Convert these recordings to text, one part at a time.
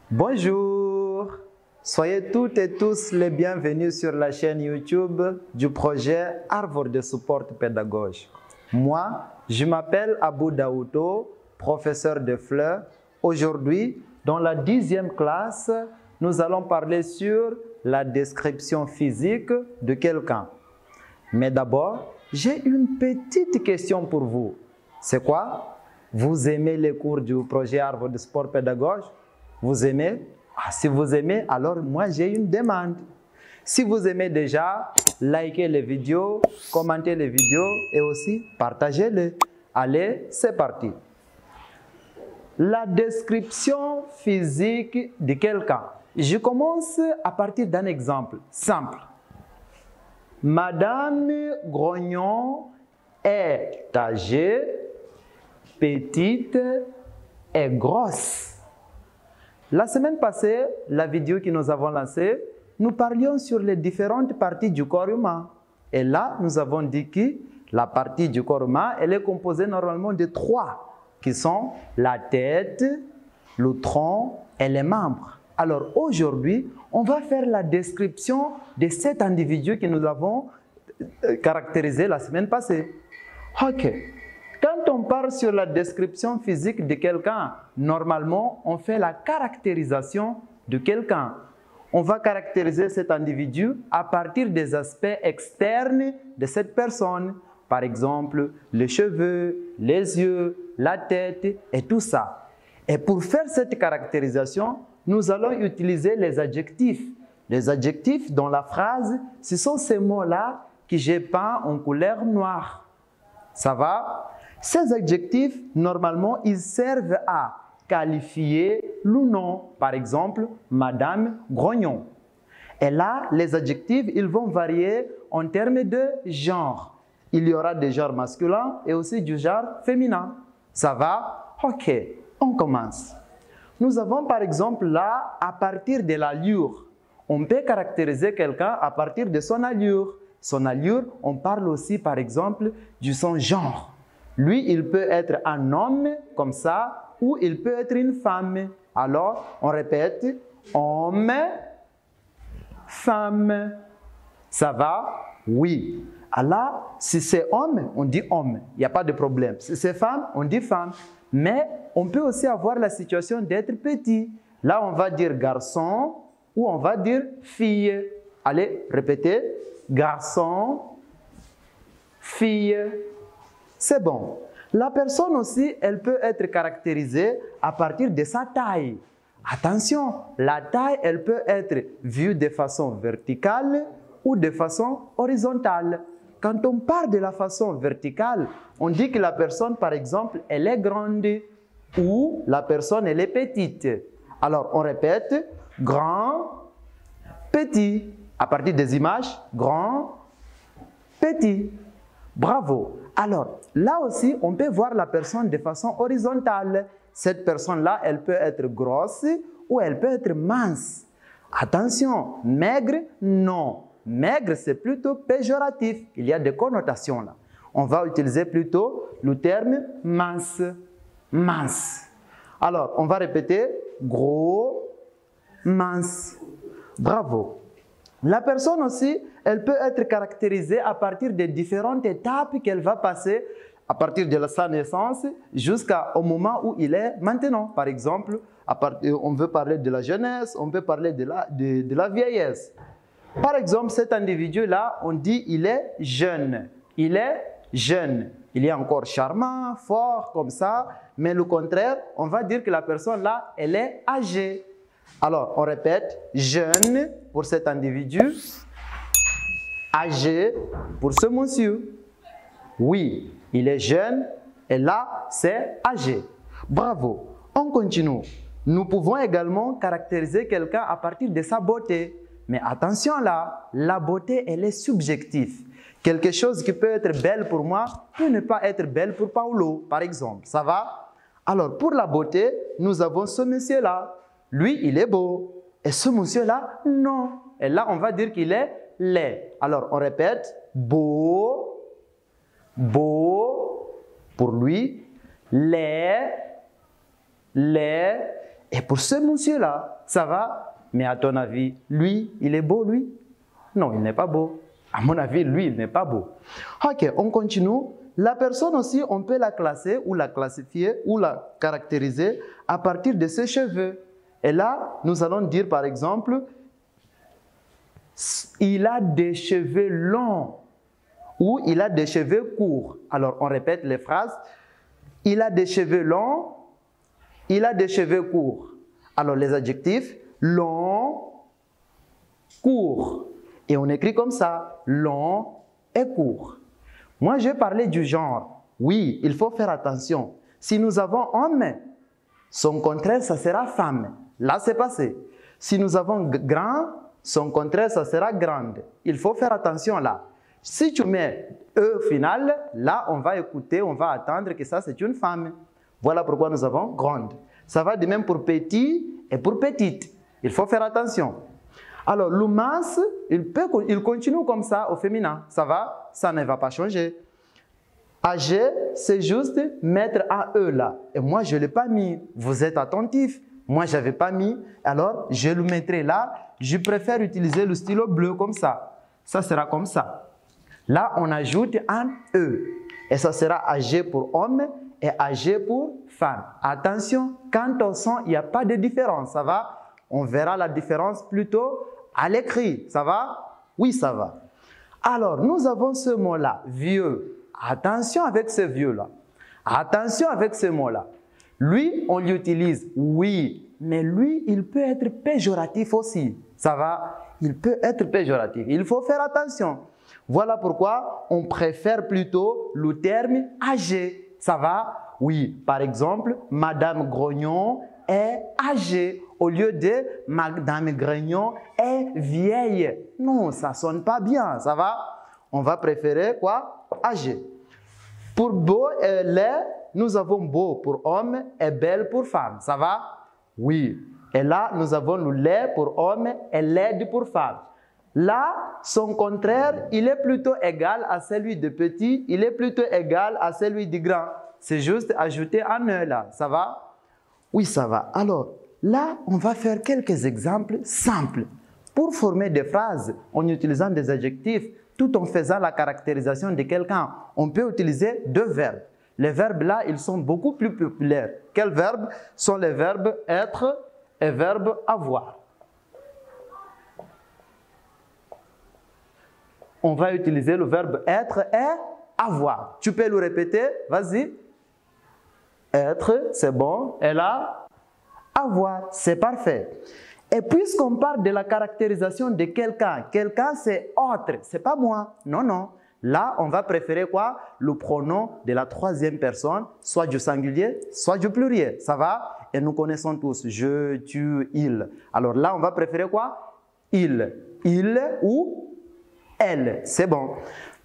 Bonjour, soyez toutes et tous les bienvenus sur la chaîne YouTube du projet Arbre de support pédagogique. Moi, je m'appelle Abou Daouto, professeur de FLE. Aujourd'hui, dans la 10e classe, nous allons parler sur la description physique de quelqu'un. Mais d'abord, j'ai une petite question pour vous. C'est quoi? Vous aimez les cours du projet Arbre de support pédagogique? Vous aimez? Si vous aimez, alors moi j'ai une demande. Si vous aimez déjà, likez les vidéos, commentez les vidéos et aussi partagez-les. Allez, c'est parti. La description physique de quelqu'un. Je commence à partir d'un exemple simple. Madame Grognon est âgée, petite et grosse. La semaine passée, la vidéo que nous avons lancée, nous parlions sur les différentes parties du corps humain. Et là, nous avons dit que la partie du corps humain, elle est composée normalement de 3, qui sont la tête, le tronc et les membres. Alors aujourd'hui, on va faire la description de cet individu que nous avons caractérisé la semaine passée. Ok. Quand on parle sur la description physique de quelqu'un, normalement, on fait la caractérisation de quelqu'un. On va caractériser cet individu à partir des aspects externes de cette personne. Par exemple, les cheveux, les yeux, la tête et tout ça. Et pour faire cette caractérisation, nous allons utiliser les adjectifs. Les adjectifs dans la phrase, ce sont ces mots-là que j'ai peints en couleur noire. Ça va? Ces adjectifs, normalement, ils servent à qualifier le nom. Par exemple, Madame Grognon. Et là, les adjectifs, ils vont varier en termes de genre. Il y aura des genres masculins et aussi du genre féminin. Ça va? Ok, on commence. Nous avons par exemple là, à partir de l'allure. On peut caractériser quelqu'un à partir de son allure. Son allure, on parle aussi par exemple de son genre. Lui, il peut être un homme comme ça ou il peut être une femme. Alors, on répète, homme, femme. Ça va? Oui. Alors, si c'est homme, on dit homme. Il n'y a pas de problème. Si c'est femme, on dit femme. Mais on peut aussi avoir la situation d'être petit. Là, on va dire garçon ou on va dire fille. Allez, répétez. Garçon, fille. C'est bon. La personne aussi, elle peut être caractérisée à partir de sa taille. Attention, la taille, elle peut être vue de façon verticale ou de façon horizontale. Quand on parle de la façon verticale, on dit que la personne, par exemple, elle est grande ou la personne, elle est petite. Alors, on répète, grand, petit. À partir des images, grand, petit. Bravo. Alors, là aussi, on peut voir la personne de façon horizontale. Cette personne-là, elle peut être grosse ou elle peut être mince. Attention, maigre, non. Maigre, c'est plutôt péjoratif. Il y a des connotations là. On va utiliser plutôt le terme mince. Mince. Alors, on va répéter gros, mince. Bravo. La personne aussi, elle peut être caractérisée à partir des différentes étapes qu'elle va passer à partir de sa naissance jusqu'au moment où il est maintenant. Par exemple, on veut parler de la jeunesse, on peut parler de la vieillesse. Par exemple, cet individu-là, on dit il est jeune. Il est jeune. Il est encore charmant, fort, comme ça. Mais le contraire, on va dire que la personne-là, elle est âgée. Alors, on répète, jeune pour cet individu, âgé pour ce monsieur. Oui, il est jeune et là, c'est âgé. Bravo. On continue. Nous pouvons également caractériser quelqu'un à partir de sa beauté. Mais attention là, la beauté, elle est subjective. Quelque chose qui peut être belle pour moi peut ne pas être belle pour Paulo, par exemple. Ça va? Alors, pour la beauté, nous avons ce monsieur-là. Lui, il est beau. Et ce monsieur-là, non. Et là, on va dire qu'il est laid. Alors, on répète, beau, beau, pour lui, laid, laid. Et pour ce monsieur-là, ça va. Mais à ton avis, lui, il est beau, lui? Non, il n'est pas beau. À mon avis, lui, il n'est pas beau. Ok, on continue. La personne aussi, on peut la classer ou la classifier ou la caractériser à partir de ses cheveux. Et là, nous allons dire par exemple, il a des cheveux longs ou il a des cheveux courts. Alors, on répète les phrases. Il a des cheveux longs, il a des cheveux courts. Alors, les adjectifs, long, court. Et on écrit comme ça, long et court. Moi, je vais parler du genre. Oui, il faut faire attention. Si nous avons homme, son contraire, ça sera femme. Là, c'est passé. Si nous avons grand, son contraire, ça sera grande. Il faut faire attention là. Si tu mets E final, là, on va écouter, on va attendre que ça, c'est une femme. Voilà pourquoi nous avons grande. Ça va de même pour petit et pour petite. Il faut faire attention. Alors, le mince, il continue comme ça au féminin. Ça va? Ça ne va pas changer. Âgé, c'est juste mettre un E là. Et moi, je ne l'ai pas mis. Vous êtes attentifs. Moi, je n'avais pas mis. Alors, je le mettrai là. Je préfère utiliser le stylo bleu comme ça. Ça sera comme ça. Là, on ajoute un E. Et ça sera âgé pour homme et âgé pour femme. Attention, quant au son, il n'y a pas de différence. Ça va? On verra la différence plutôt à l'écrit. Ça va? Oui, ça va. Alors, nous avons ce mot-là, vieux. Attention avec ce vieux-là. Attention avec ce mot-là. Lui, on l'utilise, oui, mais lui, il peut être péjoratif aussi. Ça va? Il peut être péjoratif. Il faut faire attention. Voilà pourquoi on préfère plutôt le terme âgé. Ça va? Oui, par exemple, Madame Grognon est âgée au lieu de Madame Grognon est vieille. Non, ça ne sonne pas bien, ça va? On va préférer quoi? Âgé. Pour beau et laid, nous avons beau pour homme et belle pour femme. Ça va? Oui. Et là, nous avons le laid pour homme et laide pour femme. Là, son contraire, il est plutôt égal à celui de petit, il est plutôt égal à celui de grand. C'est juste ajouter un E là. Ça va? Oui, ça va. Alors, là, on va faire quelques exemples simples pour former des phrases en utilisant des adjectifs tout en faisant la caractérisation de quelqu'un. On peut utiliser deux verbes. Les verbes là, ils sont beaucoup plus populaires. Quels verbes sont les verbes être et verbe avoir? On va utiliser le verbe être et avoir. Tu peux le répéter? Vas-y. Être, c'est bon. Et là, avoir, c'est parfait. Et puisqu'on parle de la caractérisation de quelqu'un, quelqu'un c'est autre, c'est pas moi. Non, non. Là, on va préférer quoi? Le pronom de la troisième personne, soit du singulier, soit du pluriel. Ça va? Et nous connaissons tous je, tu, il. Alors là, on va préférer quoi? Il ou elle. C'est bon.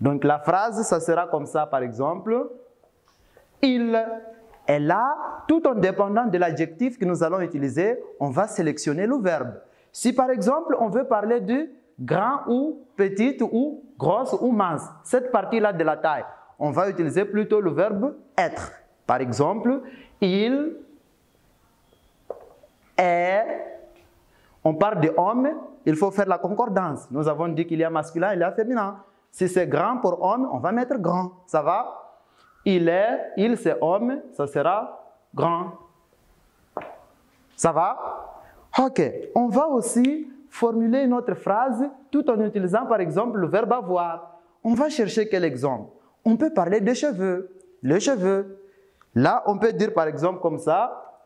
Donc la phrase, ça sera comme ça, par exemple. Il. Et là, tout en dépendant de l'adjectif que nous allons utiliser, on va sélectionner le verbe. Si par exemple, on veut parler de grand ou petite ou grosse ou mince, cette partie-là de la taille, on va utiliser plutôt le verbe être. Par exemple, il est. On parle de homme, il faut faire la concordance. Nous avons dit qu'il y a masculin, il y a féminin. Si c'est grand pour homme, on va mettre grand. Ça va? Il c'est homme, ça sera grand. Ça va? Ok. On va aussi formuler une autre phrase tout en utilisant par exemple le verbe avoir. On va chercher quel exemple? On peut parler des cheveux. Les cheveux. Là, on peut dire par exemple comme ça.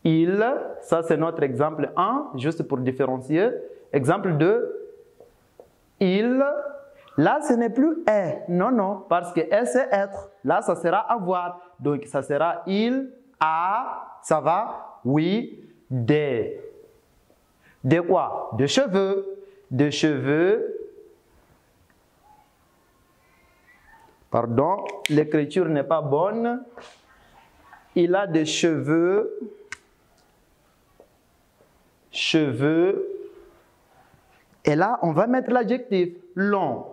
Il, ça c'est notre exemple 1, juste pour différencier. Exemple 2. Il. Là, ce n'est plus est. Non, non, parce que est, c'est être. Là, ça sera avoir. Donc, ça sera il, a, ça va? Oui, des. De quoi? De cheveux. De cheveux. Pardon, l'écriture n'est pas bonne. Il a des cheveux. Cheveux. Et là, on va mettre l'adjectif long.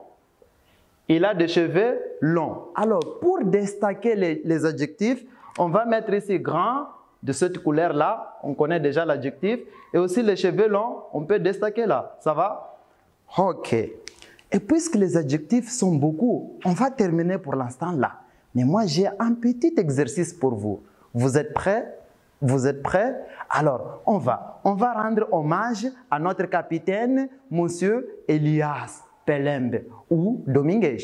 Il a des cheveux longs. Alors, pour déstaquer les adjectifs, on va mettre ici grand de cette couleur-là, on connaît déjà l'adjectif. Et aussi les cheveux longs, on peut destaquer là. Ça va? Ok. Et puisque les adjectifs sont beaucoup, on va terminer pour l'instant là. Mais moi, j'ai un petit exercice pour vous. Vous êtes prêts? Vous êtes prêts? Alors, on va rendre hommage à notre capitaine, Monsieur Elias Pelembe ou Domingues.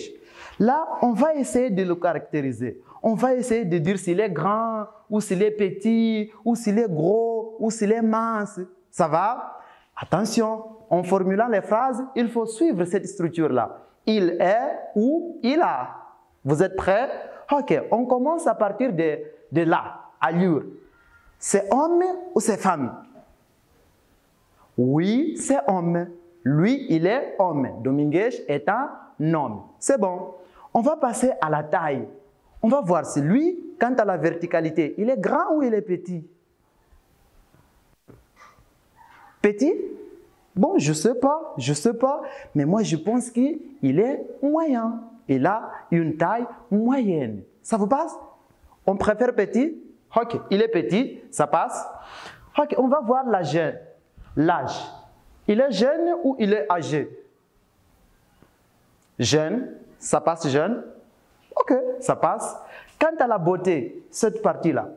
Là, on va essayer de le caractériser. On va essayer de dire s'il est grand, ou s'il est petit, ou s'il est gros, ou s'il est mince. Ça va? Attention, en formulant les phrases, il faut suivre cette structure-là. Il est ou il a. Vous êtes prêts? Ok, on commence à partir de là, allure. C'est homme ou c'est femme? Oui, c'est homme. Lui, il est homme. Domingues est un homme. C'est bon. On va passer à la taille. On va voir si lui, quant à la verticalité, il est grand ou il est petit? Petit? Bon, je sais pas. Mais moi, je pense qu'il est moyen. Il a une taille moyenne. Ça vous passe? On préfère petit? Ok, il est petit, ça passe. Ok, on va voir l'âge. Il est jeune ou il est âgé? Jeune, ça passe jeune. Ok, ça passe. Quant à la beauté, cette partie-là,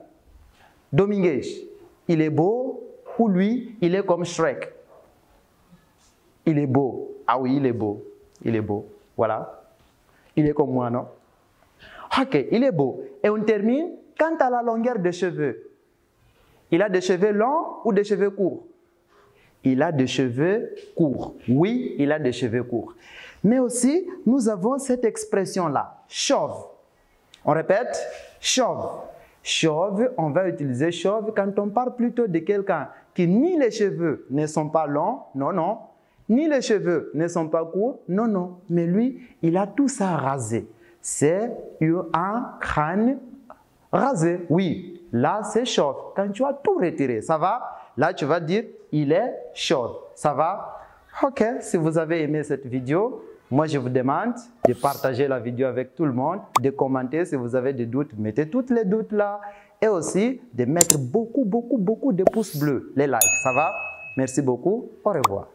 Domingues, il est beau ou lui, il est comme Shrek? Il est beau. Ah oui, il est beau. Il est beau. Voilà. Il est comme moi, non? Ok, il est beau. Et on termine. Quant à la longueur des cheveux, il a des cheveux longs ou des cheveux courts? Il a des cheveux courts. Oui, il a des cheveux courts. Mais aussi, nous avons cette expression-là, chauve. On répète, chauve. Chauve, on va utiliser chauve quand on parle plutôt de quelqu'un qui ni les cheveux ne sont pas longs, non, ni les cheveux ne sont pas courts, non. Mais lui, il a tout ça rasé. C'est un crâne rasé, oui. Là, c'est chauve. Quand tu as tout retiré, ça va? Là, tu vas dire, il est chauve. Ça va? Ok, si vous avez aimé cette vidéo, moi, je vous demande de partager la vidéo avec tout le monde, de commenter si vous avez des doutes, mettez tous les doutes là. Et aussi, de mettre beaucoup de pouces bleus, les likes. Ça va? Merci beaucoup. Au revoir.